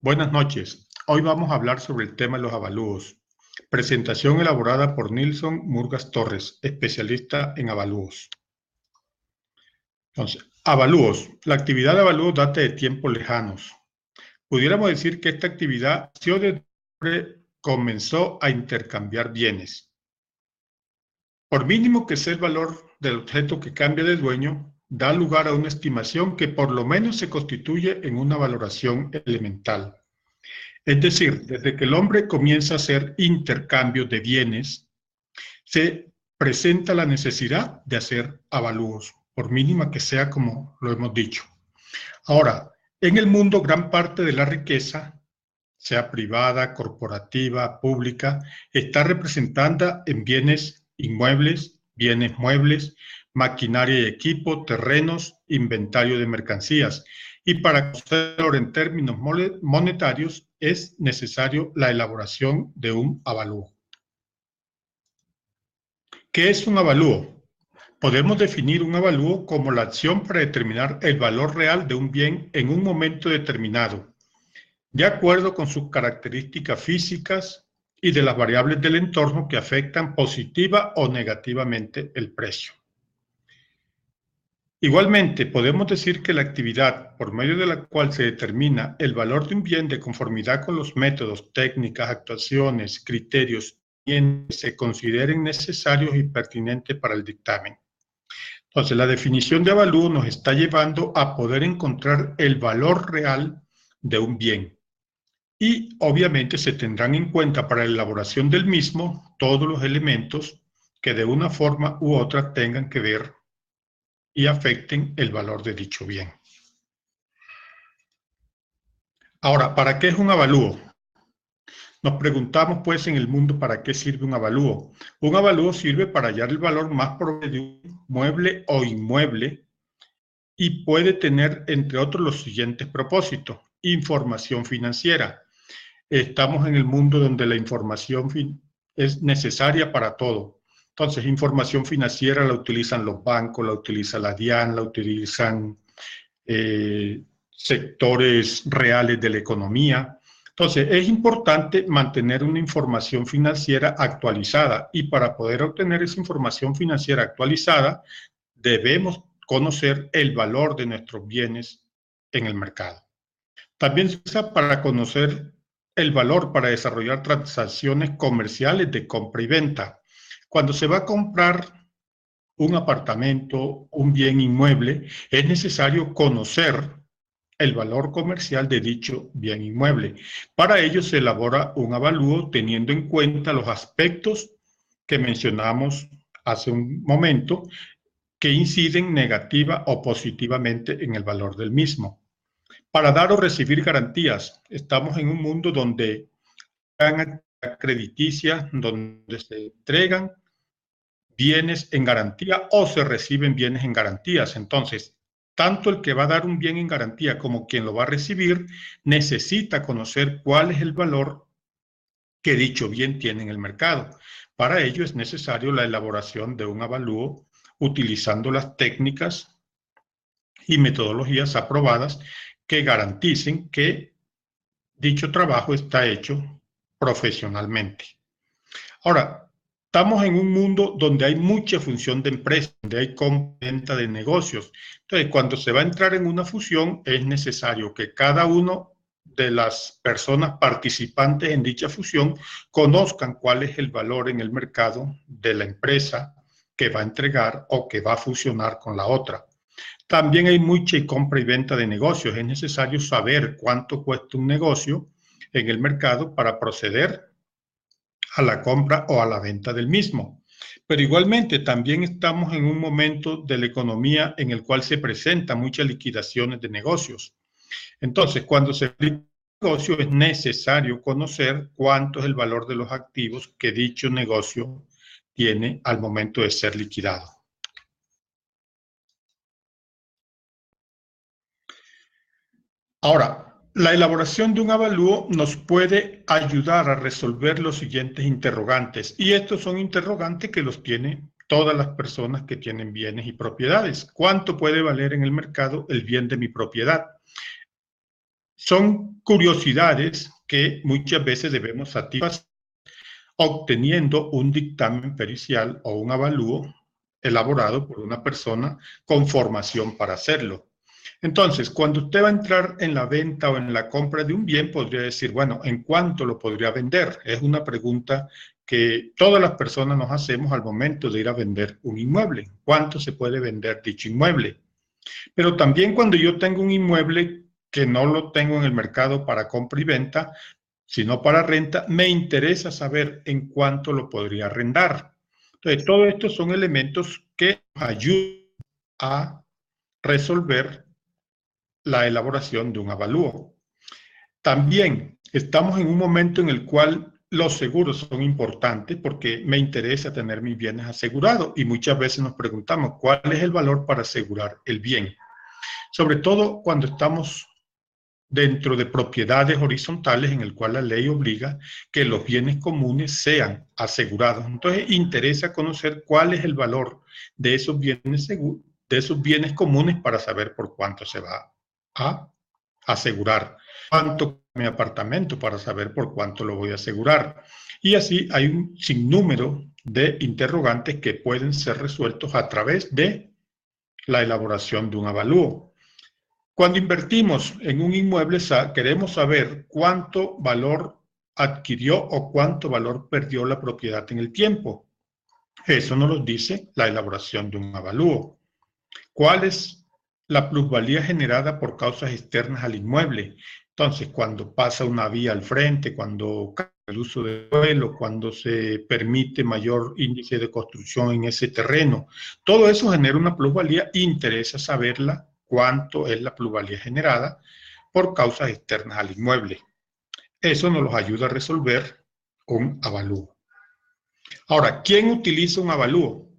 Buenas noches. Hoy vamos a hablar sobre el tema de los avalúos. Presentación elaborada por Nilson Murgas Torres, especialista en avalúos. Entonces, avalúos. La actividad de avalúos data de tiempos lejanos. Pudiéramos decir que esta actividad comenzó a intercambiar bienes. Por mínimo que sea el valor del objeto que cambia de dueño, da lugar a una estimación que por lo menos se constituye en una valoración elemental. Es decir, desde que el hombre comienza a hacer intercambio de bienes, se presenta la necesidad de hacer avalúos, por mínima que sea, como lo hemos dicho. Ahora, en el mundo gran parte de la riqueza, sea privada, corporativa, pública, está representada en bienes inmuebles, bienes muebles, maquinaria y equipo, terrenos, inventario de mercancías. Y para conocerlo en términos monetarios es necesario la elaboración de un avalúo. ¿Qué es un avalúo? Podemos definir un avalúo como la acción para determinar el valor real de un bien en un momento determinado, de acuerdo con sus características físicas y de las variables del entorno que afectan positiva o negativamente el precio. Igualmente, podemos decir que la actividad por medio de la cual se determina el valor de un bien de conformidad con los métodos, técnicas, actuaciones, criterios que se consideren necesarios y pertinentes para el dictamen. Entonces, la definición de avalúo nos está llevando a poder encontrar el valor real de un bien. Y obviamente se tendrán en cuenta para la elaboración del mismo todos los elementos que de una forma u otra tengan que ver y afecten el valor de dicho bien. Ahora, ¿para qué es un avalúo? Nos preguntamos pues en el mundo para qué sirve un avalúo. Un avalúo sirve para hallar el valor más probable de un mueble o inmueble y puede tener entre otros los siguientes propósitos. Información financiera. Estamos en el mundo donde la información es necesaria para todo. Entonces, información financiera la utilizan los bancos, la utiliza la DIAN, la utilizan sectores reales de la economía. Entonces, es importante mantener una información financiera actualizada y para poder obtener esa información financiera actualizada, debemos conocer el valor de nuestros bienes en el mercado. También se usa para conocer el valor para desarrollar transacciones comerciales de compra y venta. Cuando se va a comprar un apartamento, un bien inmueble, es necesario conocer el valor comercial de dicho bien inmueble. Para ello se elabora un avalúo teniendo en cuenta los aspectos que mencionamos hace un momento que inciden negativa o positivamente en el valor del mismo. Para dar o recibir garantías, estamos en un mundo donde hay crediticias, donde se entregan bienes en garantía o se reciben bienes en garantías. Entonces, tanto el que va a dar un bien en garantía como quien lo va a recibir necesita conocer cuál es el valor que dicho bien tiene en el mercado. Para ello es necesario la elaboración de un avalúo utilizando las técnicas y metodologías aprobadas que garanticen que dicho trabajo está hecho profesionalmente. Ahora, estamos en un mundo donde hay mucha función de empresa, donde hay compra-venta de negocios. Entonces, cuando se va a entrar en una fusión, es necesario que cada uno de las personas participantes en dicha fusión conozcan cuál es el valor en el mercado de la empresa que va a entregar o que va a fusionar con la otra. También hay mucha compra y venta de negocios. Es necesario saber cuánto cuesta un negocio en el mercado para proceder a la compra o a la venta del mismo. Pero igualmente también estamos en un momento de la economía en el cual se presentan muchas liquidaciones de negocios. Entonces, cuando se liquida un negocio es necesario conocer cuánto es el valor de los activos que dicho negocio tiene al momento de ser liquidado. Ahora, la elaboración de un avalúo nos puede ayudar a resolver los siguientes interrogantes, y estos son interrogantes que los tienen todas las personas que tienen bienes y propiedades. ¿Cuánto puede valer en el mercado el bien de mi propiedad? son curiosidades que muchas veces debemos satisfacer obteniendo un dictamen pericial o un avalúo elaborado por una persona con formación para hacerlo. Entonces, cuando usted va a entrar en la venta o en la compra de un bien, podría decir, bueno, ¿en cuánto lo podría vender? Es una pregunta que todas las personas nos hacemos al momento de ir a vender un inmueble. ¿Cuánto se puede vender dicho inmueble? Pero también cuando yo tengo un inmueble que no lo tengo en el mercado para compra y venta, sino para renta, me interesa saber en cuánto lo podría arrendar. Entonces, todo esto son elementos que nos ayudan a resolver la elaboración de un avalúo. También estamos en un momento en el cual los seguros son importantes porque me interesa tener mis bienes asegurados y muchas veces nos preguntamos cuál es el valor para asegurar el bien. Sobre todo cuando estamos dentro de propiedades horizontales en el cual la ley obliga que los bienes comunes sean asegurados. Entonces interesa conocer cuál es el valor de esos bienes comunes para saber por cuánto se va a asegurar. Cuánto mi apartamento para saber por cuánto lo voy a asegurar. Y así hay un sinnúmero de interrogantes que pueden ser resueltos a través de la elaboración de un avalúo. Cuando invertimos en un inmueble, queremos saber cuánto valor adquirió o cuánto valor perdió la propiedad en el tiempo. Eso nos lo dice la elaboración de un avalúo. ¿Cuál es la plusvalía generada por causas externas al inmueble? Entonces, cuando pasa una vía al frente, cuando cambia el uso de suelo, cuando se permite mayor índice de construcción en ese terreno, todo eso genera una plusvalía. Interesa saberla, cuánto es la plusvalía generada por causas externas al inmueble. Eso nos ayuda a resolver un avalúo. Ahora, ¿quién utiliza un avalúo?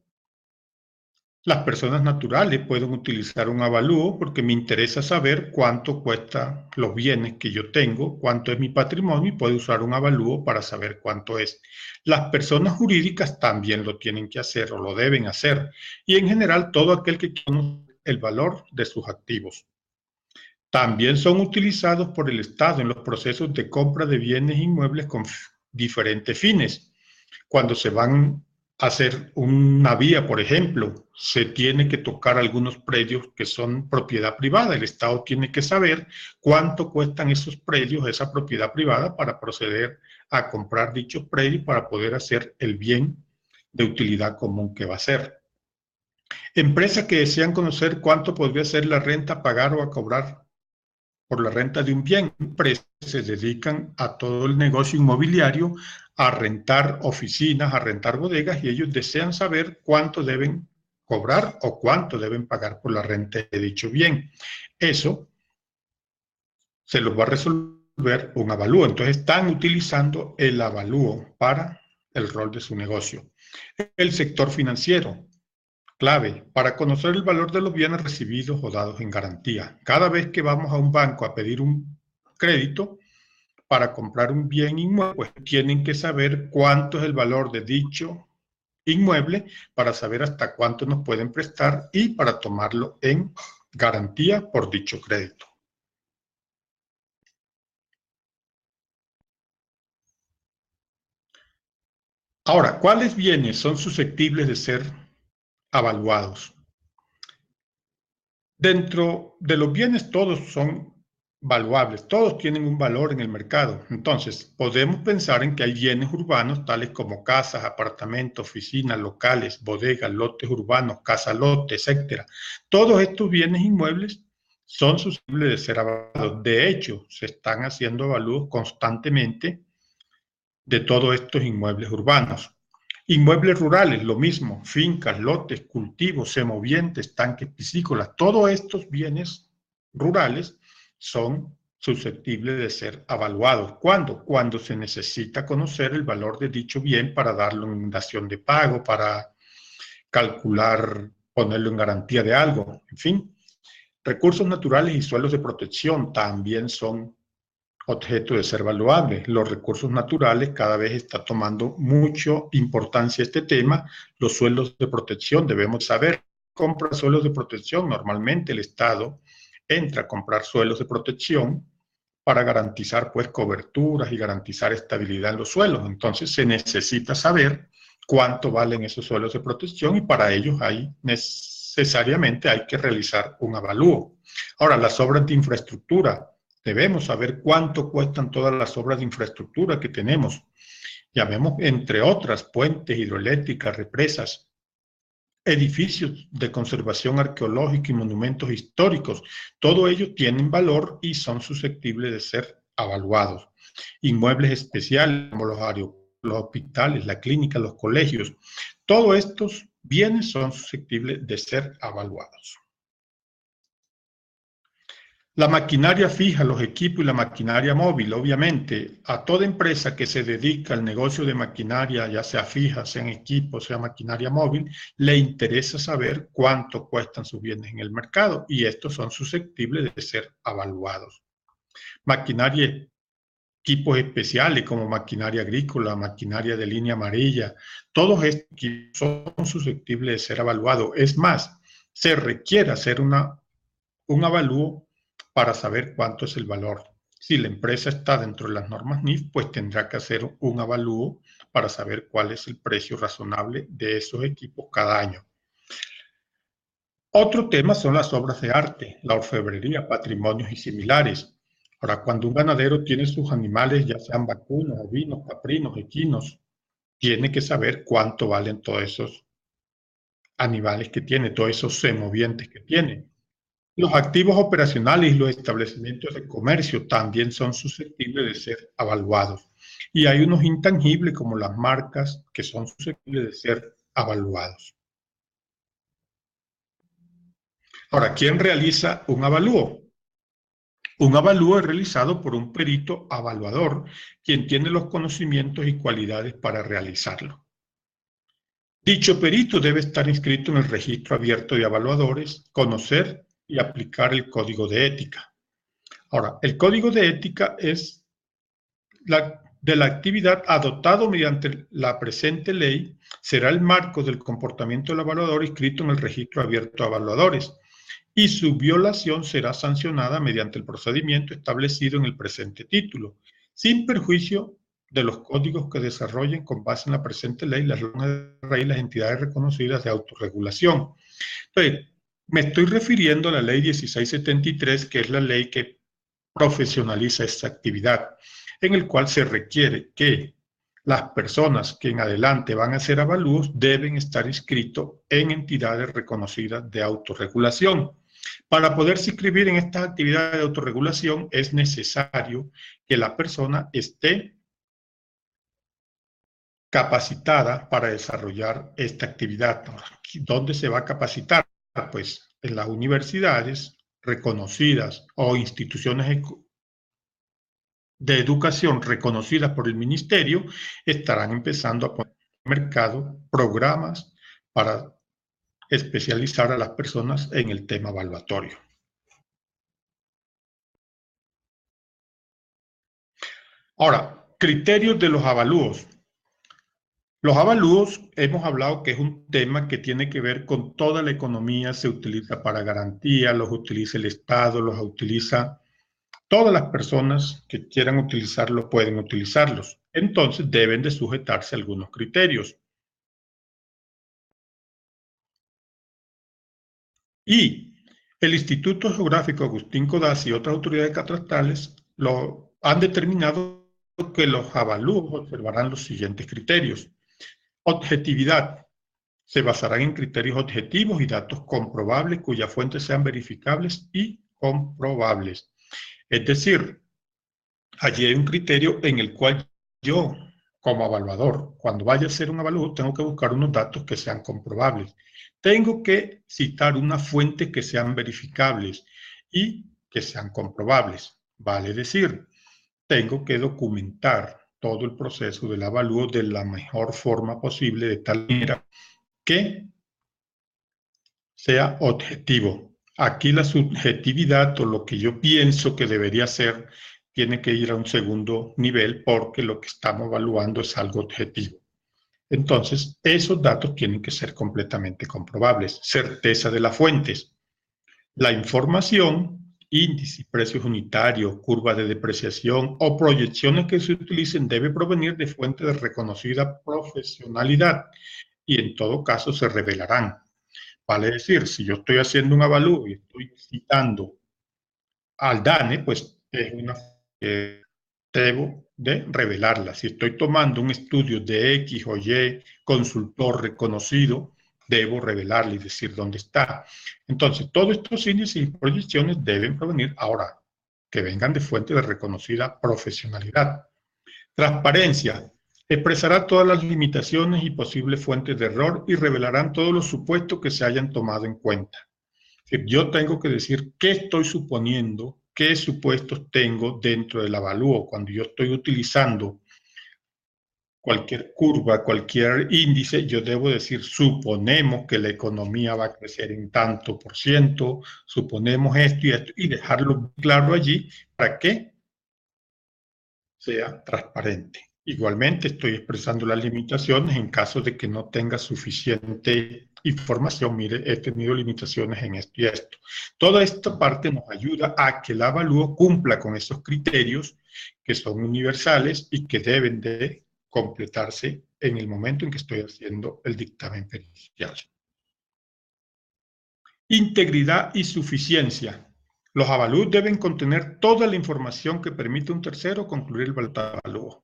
Las personas naturales pueden utilizar un avalúo porque me interesa saber cuánto cuestan los bienes que yo tengo, cuánto es mi patrimonio y puedo usar un avalúo para saber cuánto es. Las personas jurídicas también lo tienen que hacer o lo deben hacer y en general todo aquel que conoce el valor de sus activos. También son utilizados por el Estado en los procesos de compra de bienes inmuebles con diferentes fines. Cuando se van a hacer una vía, por ejemplo, se tiene que tocar algunos predios que son propiedad privada. El Estado tiene que saber cuánto cuestan esos predios, esa propiedad privada, para proceder a comprar dichos predios para poder hacer el bien de utilidad común que va a ser. Empresas que desean conocer cuánto podría ser la renta a pagar o a cobrar por la renta de un bien. Empresas se dedican a todo el negocio inmobiliario, a rentar oficinas, a rentar bodegas, y ellos desean saber cuánto deben cobrar o cuánto deben pagar por la renta de dicho bien. Eso se los va a resolver un avalúo. Entonces están utilizando el avalúo para el rol de su negocio. El sector financiero. Clave, para conocer el valor de los bienes recibidos o dados en garantía. Cada vez que vamos a un banco a pedir un crédito para comprar un bien inmueble, pues tienen que saber cuánto es el valor de dicho inmueble para saber hasta cuánto nos pueden prestar y para tomarlo en garantía por dicho crédito. Ahora, ¿cuáles bienes son susceptibles de ser avaluados? Dentro de los bienes todos son valuables, todos tienen un valor en el mercado. Entonces, podemos pensar en que hay bienes urbanos tales como casas, apartamentos, oficinas, locales, bodegas, lotes urbanos, casa-lotes, etc. Todos estos bienes inmuebles son susceptibles de ser avaluados. De hecho, se están haciendo avalúos constantemente de todos estos inmuebles urbanos. Inmuebles rurales, lo mismo, fincas, lotes, cultivos, semovientes, tanques piscícolas, todos estos bienes rurales son susceptibles de ser avaluados. ¿Cuándo? Cuando se necesita conocer el valor de dicho bien para darle una dación de pago, para calcular, ponerlo en garantía de algo, en fin. Recursos naturales y suelos de protección también son objeto de ser valuable. Los recursos naturales cada vez está tomando mucha importancia este tema. Los suelos de protección, debemos saber, compra suelos de protección. Normalmente el Estado entra a comprar suelos de protección para garantizar pues coberturas y garantizar estabilidad en los suelos. Entonces se necesita saber cuánto valen esos suelos de protección y para ello necesariamente hay que realizar un avalúo. Ahora, las obras de infraestructura, debemos saber cuánto cuestan todas las obras de infraestructura que tenemos. Llamemos, entre otras, puentes, hidroeléctricas, represas, edificios de conservación arqueológica y monumentos históricos. Todo ello tienen valor y son susceptibles de ser avaluados. Inmuebles especiales como los hospitales, la clínica, los colegios. Todos estos bienes son susceptibles de ser avaluados. La maquinaria fija, los equipos y la maquinaria móvil, obviamente, a toda empresa que se dedica al negocio de maquinaria, ya sea fija, sea en equipo, sea maquinaria móvil, le interesa saber cuánto cuestan sus bienes en el mercado y estos son susceptibles de ser avaluados. Maquinaria, equipos especiales como maquinaria agrícola, maquinaria de línea amarilla, todos estos equipos son susceptibles de ser avaluados. Es más, se requiere hacer un avalúo para saber cuánto es el valor. Si la empresa está dentro de las normas NIF, pues tendrá que hacer un avalúo para saber cuál es el precio razonable de esos equipos cada año. Otro tema son las obras de arte, la orfebrería, patrimonios y similares. Ahora, cuando un ganadero tiene sus animales, ya sean vacunos, ovinos, caprinos, equinos, tiene que saber cuánto valen todos esos animales que tiene, todos esos semovientes que tiene. Los activos operacionales y los establecimientos de comercio también son susceptibles de ser avaluados. Y hay unos intangibles como las marcas que son susceptibles de ser avaluados. Ahora, ¿quién realiza un avalúo? Un avalúo es realizado por un perito evaluador, quien tiene los conocimientos y cualidades para realizarlo. Dicho perito debe estar inscrito en el registro abierto de evaluadores, conocer y aplicar el código de ética. Ahora, el código de ética es de la actividad adoptado mediante la presente ley, será el marco del comportamiento del evaluador inscrito en el registro abierto de evaluadores y su violación será sancionada mediante el procedimiento establecido en el presente título, sin perjuicio de los códigos que desarrollen con base en la presente ley las entidades reconocidas de autorregulación. Entonces, me estoy refiriendo a la ley 1673, que es la ley que profesionaliza esta actividad, en el cual se requiere que las personas que en adelante van a hacer avalúos deben estar inscritos en entidades reconocidas de autorregulación. Para poderse inscribir en estas actividades de autorregulación es necesario que la persona esté capacitada para desarrollar esta actividad. ¿Dónde se va a capacitar? Pues en las universidades reconocidas o instituciones de educación reconocidas por el ministerio estarán empezando a poner en el mercado programas para especializar a las personas en el tema evaluatorio. Ahora, criterios de los avalúos. Los avalúos, hemos hablado que es un tema que tiene que ver con toda la economía, se utiliza para garantía, los utiliza el Estado, los utiliza todas las personas que quieran utilizarlo, pueden utilizarlos. Entonces deben de sujetarse a algunos criterios. Y el Instituto Geográfico Agustín Codazzi y otras autoridades catastrales lo han determinado que los avalúos observarán los siguientes criterios. Objetividad. Se basarán en criterios objetivos y datos comprobables cuyas fuentes sean verificables y comprobables. Es decir, allí hay un criterio en el cual yo, como evaluador, cuando vaya a hacer un avalúo, tengo que buscar unos datos que sean comprobables. Tengo que citar una fuente que sean verificables y que sean comprobables. Vale decir, tengo que documentar todo el proceso del avalúo de la mejor forma posible, de tal manera que sea objetivo. Aquí la subjetividad o lo que yo pienso que debería ser tiene que ir a un segundo nivel porque lo que estamos evaluando es algo objetivo. Entonces, esos datos tienen que ser completamente comprobables. Certeza de las fuentes. La información índices, precios unitarios, curvas de depreciación o proyecciones que se utilicen debe provenir de fuentes de reconocida profesionalidad y en todo caso se revelarán. Vale decir, si yo estoy haciendo un avalúo y estoy citando al DANE, pues es una que debo de revelarla. Si estoy tomando un estudio de X o Y consultor reconocido, debo revelarla y decir dónde está. Entonces, todos estos índices y proyecciones deben provenir ahora, que vengan de fuentes de reconocida profesionalidad. Transparencia. Expresará todas las limitaciones y posibles fuentes de error y revelarán todos los supuestos que se hayan tomado en cuenta. Yo tengo que decir qué estoy suponiendo, qué supuestos tengo dentro del avalúo. Cuando yo estoy utilizando cualquier curva, cualquier índice, yo debo decir, suponemos que la economía va a crecer en tanto por ciento, suponemos esto, y dejarlo claro allí para que sea transparente. Igualmente estoy expresando las limitaciones en caso de que no tenga suficiente información. Mire, he tenido limitaciones en esto y esto. Toda esta parte nos ayuda a que el avalúo cumpla con esos criterios que son universales y que deben de completarse en el momento en que estoy haciendo el dictamen pericial. Integridad y suficiencia. Los avalúos deben contener toda la información que permite a un tercero concluir el avalúo,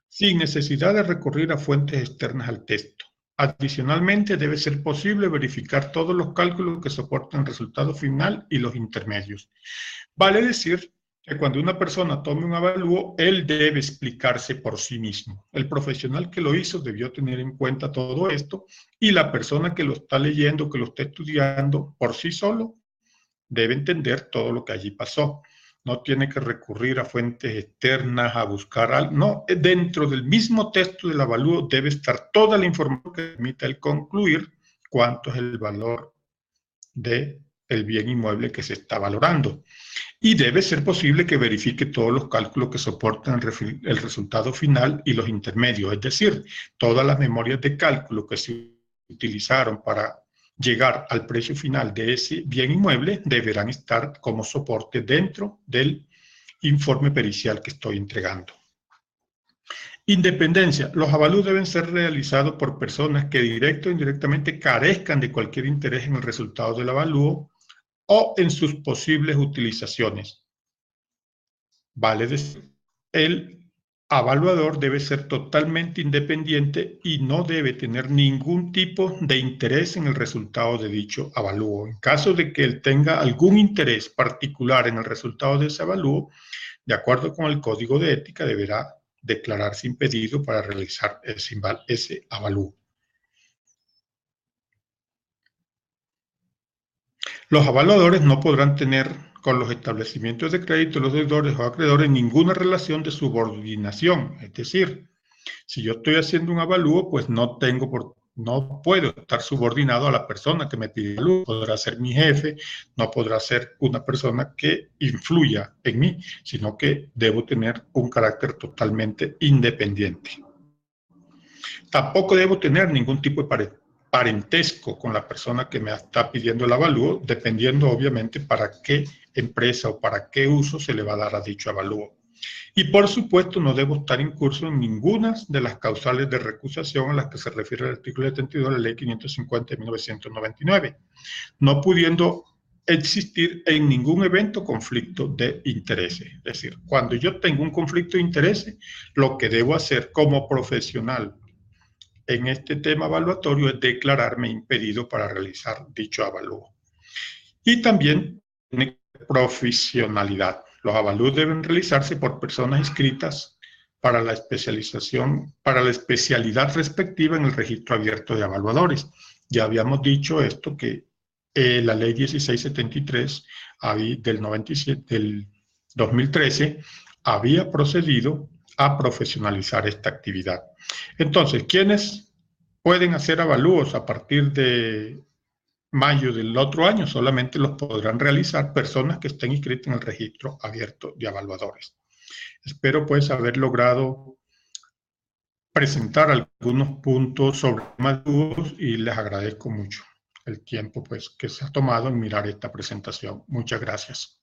sin necesidad de recurrir a fuentes externas al texto. Adicionalmente, debe ser posible verificar todos los cálculos que soportan el resultado final y los intermedios. Vale decir que cuando una persona tome un avalúo, él debe explicarse por sí mismo. El profesional que lo hizo debió tener en cuenta todo esto y la persona que lo está leyendo, que lo está estudiando por sí solo, debe entender todo lo que allí pasó. No tiene que recurrir a fuentes externas, a buscar algo. No, dentro del mismo texto del avalúo debe estar toda la información que permita el concluir cuánto es el valor del bien inmueble que se está valorando. Y debe ser posible que verifique todos los cálculos que soportan el resultado final y los intermedios, es decir, todas las memorias de cálculo que se utilizaron para llegar al precio final de ese bien inmueble deberán estar como soporte dentro del informe pericial que estoy entregando. Independencia. Los avalúos deben ser realizados por personas que directo o indirectamente carezcan de cualquier interés en el resultado del avalúo o en sus posibles utilizaciones. Vale decir, el evaluador debe ser totalmente independiente y no debe tener ningún tipo de interés en el resultado de dicho avalúo. En caso de que él tenga algún interés particular en el resultado de ese avalúo, de acuerdo con el Código de Ética, deberá declararse impedido para realizar ese avalúo. Los evaluadores no podrán tener con los establecimientos de crédito, los deudores o acreedores ninguna relación de subordinación. Es decir, si yo estoy haciendo un avalúo, pues no puedo estar subordinado a la persona que me pide el avalúo. Podrá ser mi jefe, no podrá ser una persona que influya en mí, sino que debo tener un carácter totalmente independiente. Tampoco debo tener ningún tipo de parentesco con la persona que me está pidiendo el avalúo, dependiendo obviamente para qué empresa o para qué uso se le va a dar a dicho avalúo. Y por supuesto no debo estar incurso en ninguna de las causales de recusación a las que se refiere el artículo 72 de la Ley 550 de 1999, no pudiendo existir en ningún evento conflicto de intereses. Es decir, cuando yo tengo un conflicto de intereses, lo que debo hacer como profesional en este tema evaluatorio es declararme impedido para realizar dicho avalúo. Y también tiene profesionalidad. Los avalúos deben realizarse por personas inscritas para la especialidad respectiva en el registro abierto de evaluadores. Ya habíamos dicho esto, que la ley 1673 del 2013 había procedido a profesionalizar esta actividad. Entonces, ¿quiénes pueden hacer avalúos a partir de mayo del otro año? Solamente los podrán realizar personas que estén inscritas en el registro abierto de evaluadores. Espero pues haber logrado presentar algunos puntos sobre avalúos y les agradezco mucho el tiempo pues que se ha tomado en mirar esta presentación. Muchas gracias.